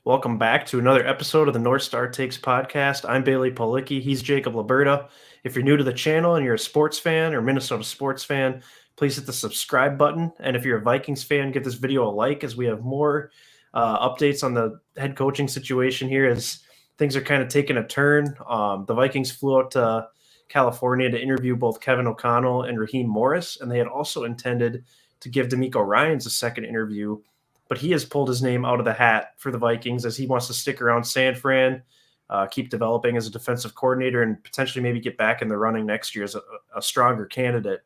Welcome back to another episode of the North Star Takes podcast. I'm Bailey Policki. He's Jacob Liberta. If you're new to the channel and you're a sports fan or Minnesota sports fan, please hit the subscribe button. And if you're a Vikings fan, give this video a like as we have more updates on the head coaching situation here as things are kind of taking a turn. The Vikings flew out to California to interview both Kevin O'Connell and Raheem Morris, and they had also intended to give D'Amico Ryans a second interview, but he has pulled his name out of the hat for the Vikings as he wants to stick around San Fran, keep developing as a defensive coordinator, and potentially maybe get back in the running next year as a stronger candidate.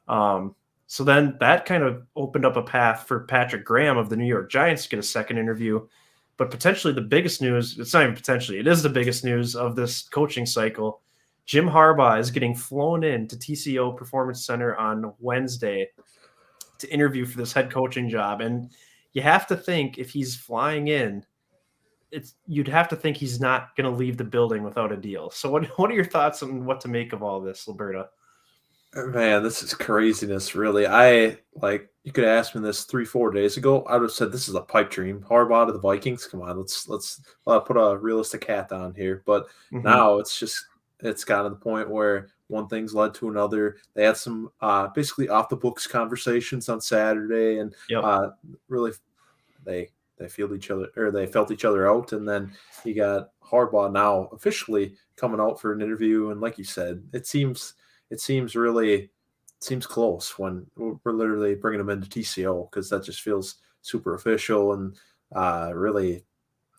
So then that kind of opened up a path for Patrick Graham of the New York Giants to get a second interview. But potentially the biggest news, it's not even potentially, it is the biggest news of this coaching cycle. Jim Harbaugh is getting flown in to TCO Performance Center on Wednesday to interview for this head coaching job. And you have to think if he's flying in, you'd have to think he's not going to leave the building without a deal. So what are your thoughts on what to make of all this, Liberta? Man, this is craziness, really. You could ask me this 3-4 days ago. I would have said this is a pipe dream. Harbaugh to the Vikings. Come on, let's put a realistic hat on here. But now it's gotten to the point where one thing's led to another. They had some basically off the books conversations on Saturday, and really they felt each other out. And then you got Harbaugh now officially coming out for an interview. And like you said, it seems close when we're literally bringing him into TCO, because that just feels super official and really,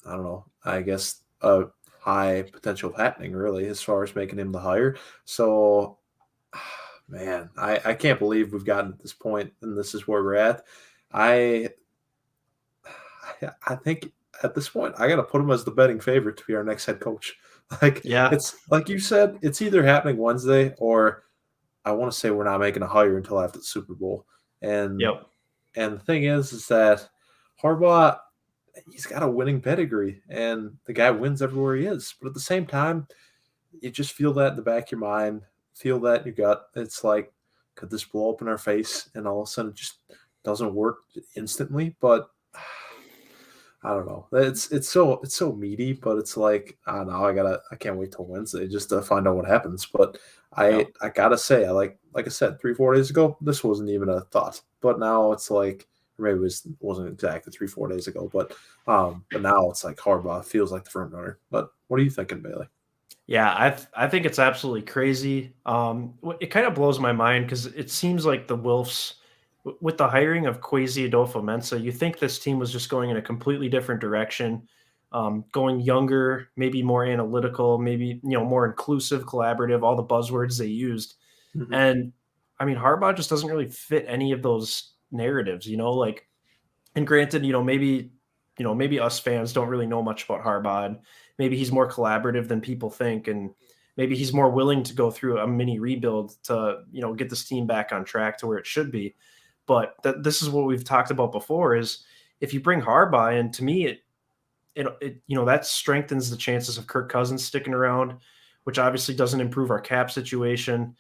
I don't know, I guess a high potential of happening really as far as making him the hire. So, man, I can't believe we've gotten to this point and this is where we're at. I think at this point I got to put him as the betting favorite to be our next head coach. It's like you said, it's either happening Wednesday or I want to say we're not making a hire until after the Super Bowl. And the thing is that Harbaugh, he's got a winning pedigree and the guy wins everywhere he is. But at the same time, you just feel that in the back of your mind, feel that in your gut. It's like, could this blow up in our face? And all of a sudden it just doesn't work instantly. But I don't know. It's so meaty, but it's like, I don't know. I can't wait till Wednesday just to find out what happens. But I gotta say, like I said, 3-4 days ago, this wasn't even a thought. But now it's like, or maybe it wasn't exactly 3-4 days ago. But now it's like Harbaugh feels like the front runner. But what are you thinking, Bailey? Yeah, I think it's absolutely crazy. It kind of blows my mind because it seems like the Wilfs, with the hiring of Kwesi Adolfo-Mensah, you think this team was just going in a completely different direction, going younger, maybe more analytical, maybe more inclusive, collaborative, all the buzzwords they used. Mm-hmm. And I mean, Harbaugh just doesn't really fit any of those narratives, and granted, maybe us fans don't really know much about Harbaugh, and maybe he's more collaborative than people think, and maybe he's more willing to go through a mini rebuild to, get this team back on track to where it should be. But this is what we've talked about before, is if you bring Harbaugh in, to me, it that strengthens the chances of Kirk Cousins sticking around, which obviously doesn't improve our cap situation.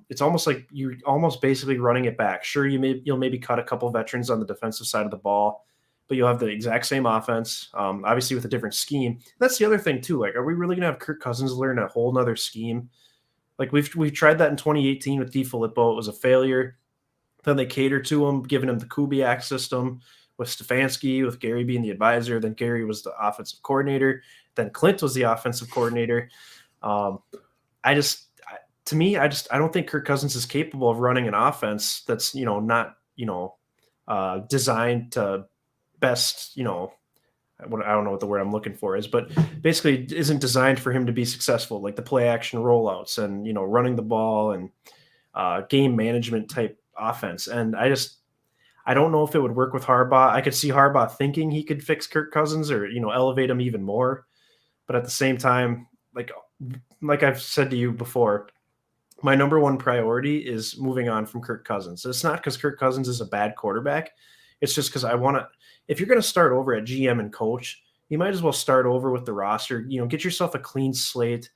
It's almost like you're almost basically running it back. Sure, you'll maybe cut a couple veterans on the defensive side of the ball, but you'll have the exact same offense, obviously with a different scheme. That's the other thing too. Like, are we really going to have Kirk Cousins learn a whole nother scheme? Like we've tried that in 2018 with DeFilippo. It was a failure. Then they catered to him, giving him the Kubiak system with Stefanski, with Gary being the advisor. Then Gary was the offensive coordinator. Then Clint was the offensive coordinator. I don't think Kirk Cousins is capable of running an offense that's, not, designed to best, I don't know what the word I'm looking for is, but basically isn't designed for him to be successful, like the play action rollouts and, running the ball and game management type offense. And I don't know if it would work with Harbaugh. I could see Harbaugh thinking he could fix Kirk Cousins or, elevate him even more. But at the same time, like I've said to you before, my number one priority is moving on from Kirk Cousins. It's not because Kirk Cousins is a bad quarterback. It's just because if you're going to start over at GM and coach, you might as well start over with the roster, get yourself a clean slate.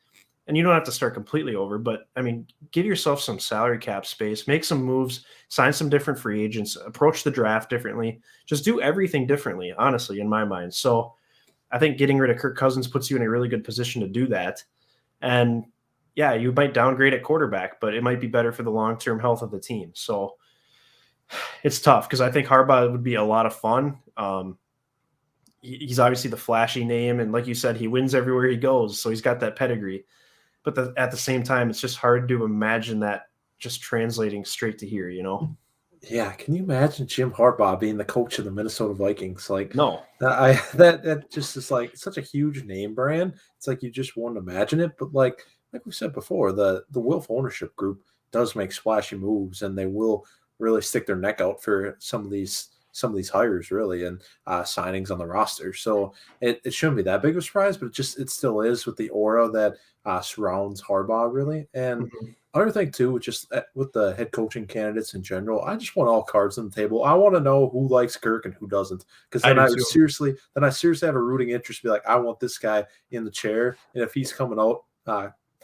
And you don't have to start completely over, but I mean, give yourself some salary cap space, make some moves, sign some different free agents, approach the draft differently, just do everything differently, honestly, in my mind. So I think getting rid of Kirk Cousins puts you in a really good position to do that. And yeah, you might downgrade at quarterback, but it might be better for the long-term health of the team. So it's tough because I think Harbaugh would be a lot of fun. He's obviously the flashy name, and like you said, he wins everywhere he goes, so he's got that pedigree. But at the same time, it's just hard to imagine that just translating straight to here, you know? Yeah, can you imagine Jim Harbaugh being the coach of the Minnesota Vikings? Like, No. that just is like such a huge name brand. It's like you just won't imagine it. But like we said before, the Wilf ownership group does make splashy moves, and they will really stick their neck out for some of these hires, really, and signings on the roster. So it shouldn't be that big of a surprise, but it still is with the aura that surrounds Harbaugh, really. And Mhm. other thing too, just with the head coaching candidates in general, I just want all cards on the table. I want to know who likes Kirk and who doesn't, because I then do I too. seriously have a rooting interest. Be like, I want this guy in the chair, and if he's coming out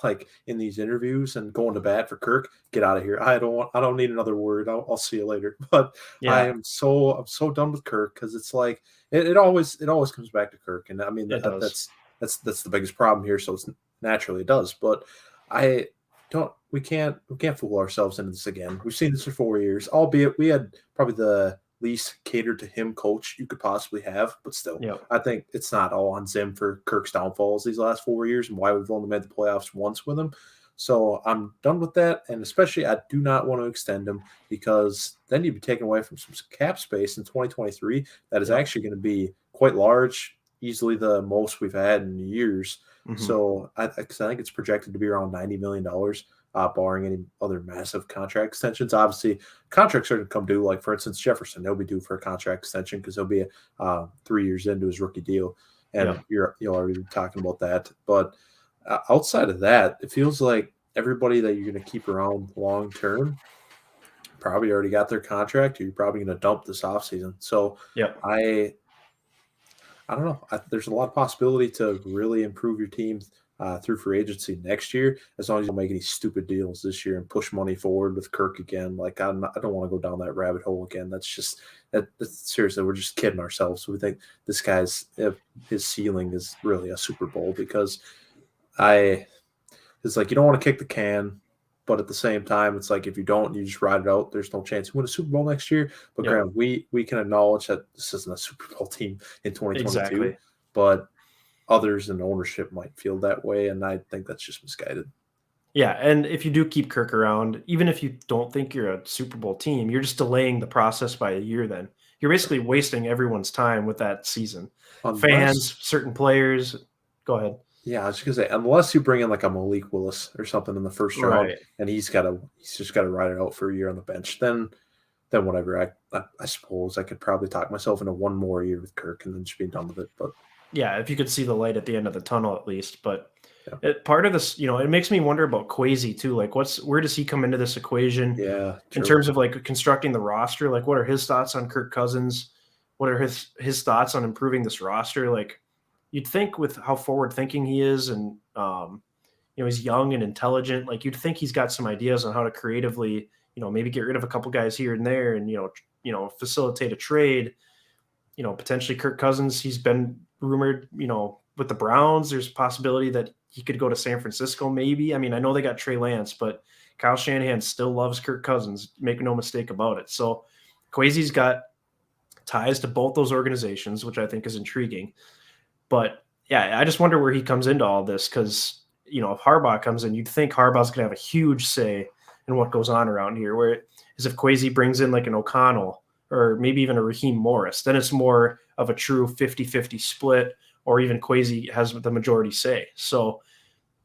like in these interviews and going to bat for Kirk, get out of here. I don't need another word. I'll see you later. But Yeah, I'm so done with Kirk, because it's like it always comes back to Kirk, and I mean it does. that's the biggest problem here. So it's naturally it does, but I don't we can't fool ourselves into this again. We've seen this for 4 years, albeit we had probably the least catered to him coach you could possibly have, but still, Yeah. I think it's not all on Zim for Kirk's downfalls these last 4 years and why we've only made the playoffs once with him. So I'm done with that, and especially I do not want to extend him, because then you'd be taken away from some cap space in 2023 that is Yep. actually going to be quite large, easily the most we've had in years. Mhm. So I think it's projected to be around $90 million, barring any other massive contract extensions. Obviously, contracts are going to come due. Like, for instance, Jefferson, he'll be due for a contract extension because he'll be 3 years into his rookie deal, and Yeah. you'll already be talking about that. But outside of that, it feels like everybody that you're going to keep around long term probably already got their contract, or you're probably going to dump this offseason. So Yep. I I don't know. There's a lot of possibility to really improve your team through free agency next year, as long as you don't make any stupid deals this year and push money forward with Kirk again. Like, I don't want to go down that rabbit hole again. That's seriously, we're just kidding ourselves. We think this guy's his ceiling is really a Super Bowl, because I it's like you don't want to kick the can, but at the same time, it's like if you don't, you just ride it out. There's no chance you win a Super Bowl next year. But Yep. Graham, we can acknowledge that this isn't a Super Bowl team in 2022, Exactly. but others in ownership might feel that way, and I think that's just misguided. Yeah, and if you do keep Kirk around, even if you don't think you're a Super Bowl team, you're just delaying the process by a year then. You're basically wasting everyone's time with that season. Unless, Fans, certain players. Go ahead. yeah, I was just gonna say, unless you bring in like a Malik Willis or something in the first round, Right. and he's just gotta ride it out for a year on the bench, then whatever. I suppose I could probably talk myself into one more year with Kirk and then just be done with it. But Yeah, if you could see the light at the end of the tunnel at least. But yeah, part of this, it makes me wonder about Kwesi too. Like, where does he come into this equation yeah, in true. terms of like constructing the roster? Like, what are his thoughts on Kirk Cousins? What are his thoughts on improving this roster? Like, you'd think with how forward thinking he is, and he's young and intelligent. Like, you'd think he's got some ideas on how to creatively, maybe get rid of a couple guys here and there, and facilitate a trade. Potentially Kirk Cousins. He's been rumored, with the Browns. There's a possibility that he could go to San Francisco, maybe. I mean, I know they got Trey Lance, but Kyle Shanahan still loves Kirk Cousins. Make no mistake about it. So Kwesi's got ties to both those organizations, which I think is intriguing. But yeah, I just wonder where he comes into all this, because if Harbaugh comes in, you'd think Harbaugh's going to have a huge say in what goes on around here. Whereas if Kwesi brings in like an O'Connell or maybe even a Raheem Morris, then it's more of a true 50-50 split, or even Kwesi has the majority say. So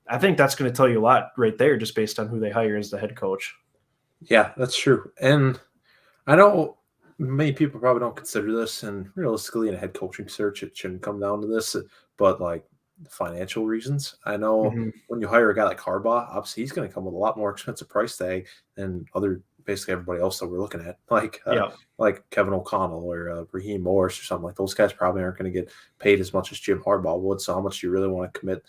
I think that's going to tell you a lot right there, just based on who they hire as the head coach. Yeah, that's true. And I know many people probably don't consider this, and realistically, in a head coaching search, it shouldn't come down to this, but like financial reasons. I know Mm-hmm. when you hire a guy like Harbaugh, obviously he's going to come with a lot more expensive price tag than basically everybody else that we're looking at, Yeah. like Kevin O'Connell or Raheem Morris or something. Like, those guys probably aren't going to get paid as much as Jim Harbaugh would. So how much do you really want to commit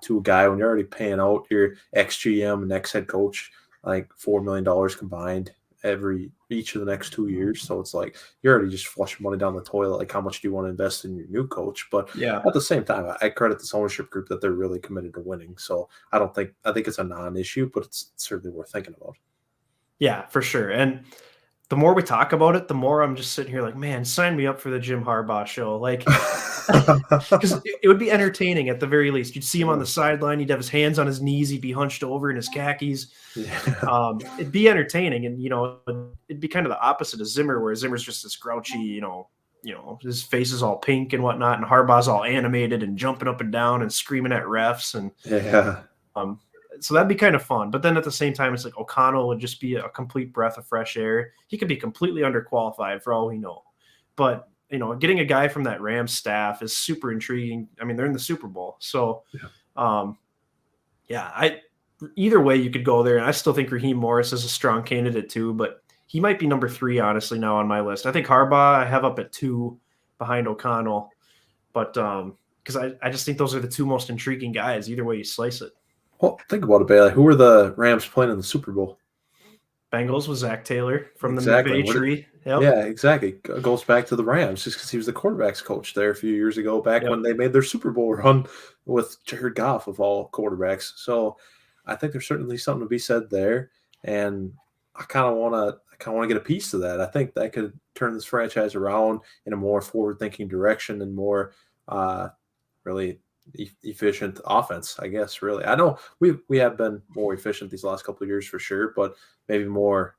to a guy when you're already paying out your ex GM and ex head coach like $4 million combined? each of the next 2 years. So it's like you're already just flushing money down the toilet. Like, how much do you want to invest in your new coach? But at the same time, I credit this ownership group that they're really committed to winning. So I think it's a non-issue, but it's certainly worth thinking about. Yeah, for sure. And the more we talk about it, the more I'm just sitting here like, man, sign me up for the Jim Harbaugh show. Like, because it would be entertaining at the very least. You'd see him on the sideline. He'd have his hands on his knees. He'd be hunched over in his khakis. Yeah. It'd be entertaining. And, it'd be kind of the opposite of Zimmer, where Zimmer's just this grouchy, his face is all pink and whatnot. And Harbaugh's all animated and jumping up and down and screaming at refs. And so that'd be kind of fun. But then at the same time, it's like O'Connell would just be a complete breath of fresh air. He could be completely underqualified for all we know. But, getting a guy from that Rams staff is super intriguing. I mean, they're in the Super Bowl. So, either way you could go there. And I still think Raheem Morris is a strong candidate too. But he might be number 3, honestly, now on my list. I think Harbaugh I have up at 2 behind O'Connell. But because I just think those are the 2 most intriguing guys, either way you slice it. Well, think about it, Bailey. Who were the Rams playing in the Super Bowl? Bengals with Zach Taylor from the McVay tree. Yep. Yeah, exactly. Goes back to the Rams just because he was the quarterbacks coach there a few years ago, back when they made their Super Bowl run with Jared Goff of all quarterbacks. So I think there's certainly something to be said there, and I kind of want to get a piece of that. I think that could turn this franchise around in a more forward-thinking direction and more really efficient offense, I guess. Really, I know we have been more efficient these last couple of years for sure, but maybe more.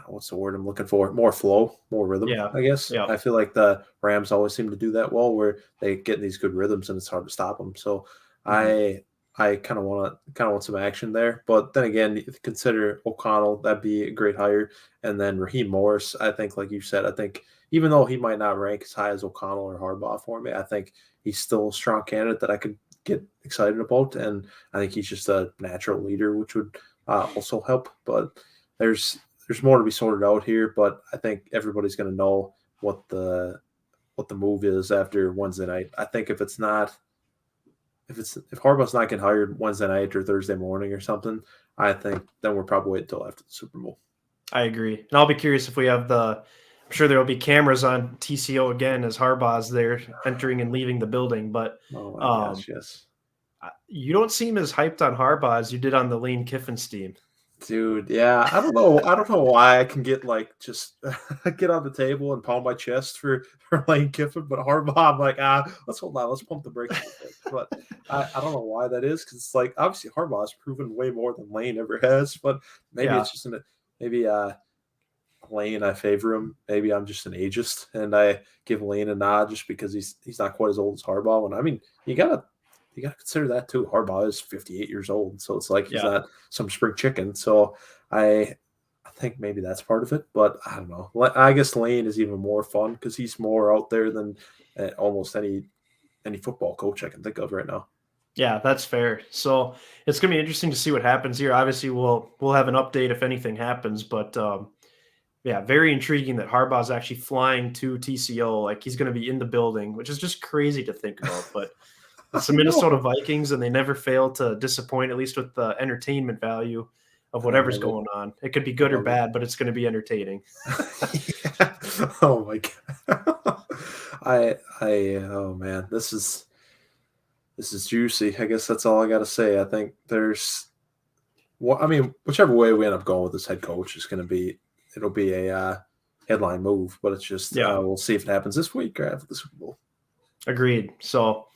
What's the word I'm looking for? More flow, more rhythm. I guess. I feel like the Rams always seem to do that well, where they get in these good rhythms and it's hard to stop them. So I kind of want some action there. But then again, if you consider O'Connell, that'd be a great hire, and then Raheem Morris. I think, like you said, I think even though he might not rank as high as O'Connell or Harbaugh for me, I think he's still a strong candidate that I could get excited about, and I think he's just a natural leader, which would also help. But there's more to be sorted out here, but I think everybody's going to know what the move is after Wednesday night. I think if Harbaugh's not getting hired Wednesday night or Thursday morning or something, I think then we're probably waiting until after the Super Bowl. I agree, and I'll be curious if we have I'm sure there will be cameras on TCO again as Harbaugh's there entering and leaving the building. But oh my gosh, yes, you don't seem as hyped on Harbaugh as you did on the Lane Kiffin's team. Dude, yeah, I don't know why I can get just get on the table and pound my chest for Lane Kiffin, but Harbaugh, I'm like, let's hold on, let's pump the brakes a bit. But I don't know why that is, because it's like obviously Harbaugh has proven way more than Lane ever has, but maybe it's just Lane, I favor him. Maybe I'm just an ageist and I give Lane a nod just because he's not quite as old as Harbaugh. And I mean, you gotta consider that too. Harbaugh is 58 years old, so it's like he's not some spring chicken. So I think maybe that's part of it, but I don't know. I guess Lane is even more fun because he's more out there than almost any football coach I can think of right now. Yeah, that's fair. So it's gonna be interesting to see what happens here. Obviously, we'll have an update if anything happens, but very intriguing that Harbaugh's actually flying to TCO. Like, he's going to be in the building, which is just crazy to think about, but it's the Minnesota Vikings, and they never fail to disappoint, at least with the entertainment value of whatever's going on. It could be good or bad, but it's going to be entertaining. Oh my God. Oh man, this is juicy. I guess that's all I got to say. I think whichever way we end up going with this head coach is going to be, it'll be a headline move, but it's just, we'll see if it happens this week or after the Super Bowl. Agreed. So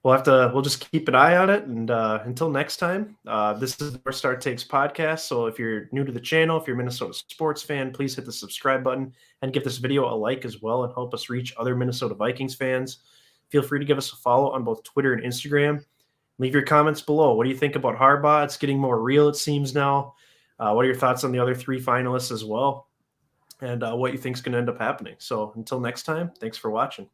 we'll just keep an eye on it. And until next time, this is the North Star Takes podcast. So if you're new to the channel, if you're a Minnesota sports fan, please hit the subscribe button and give this video a like as well and help us reach other Minnesota Vikings fans. Feel free to give us a follow on both Twitter and Instagram. Leave your comments below. What do you think about Harbaugh? It's getting more real, it seems now. What are your thoughts on the other 3 finalists as well? And what you think is going to end up happening. So until next time, thanks for watching.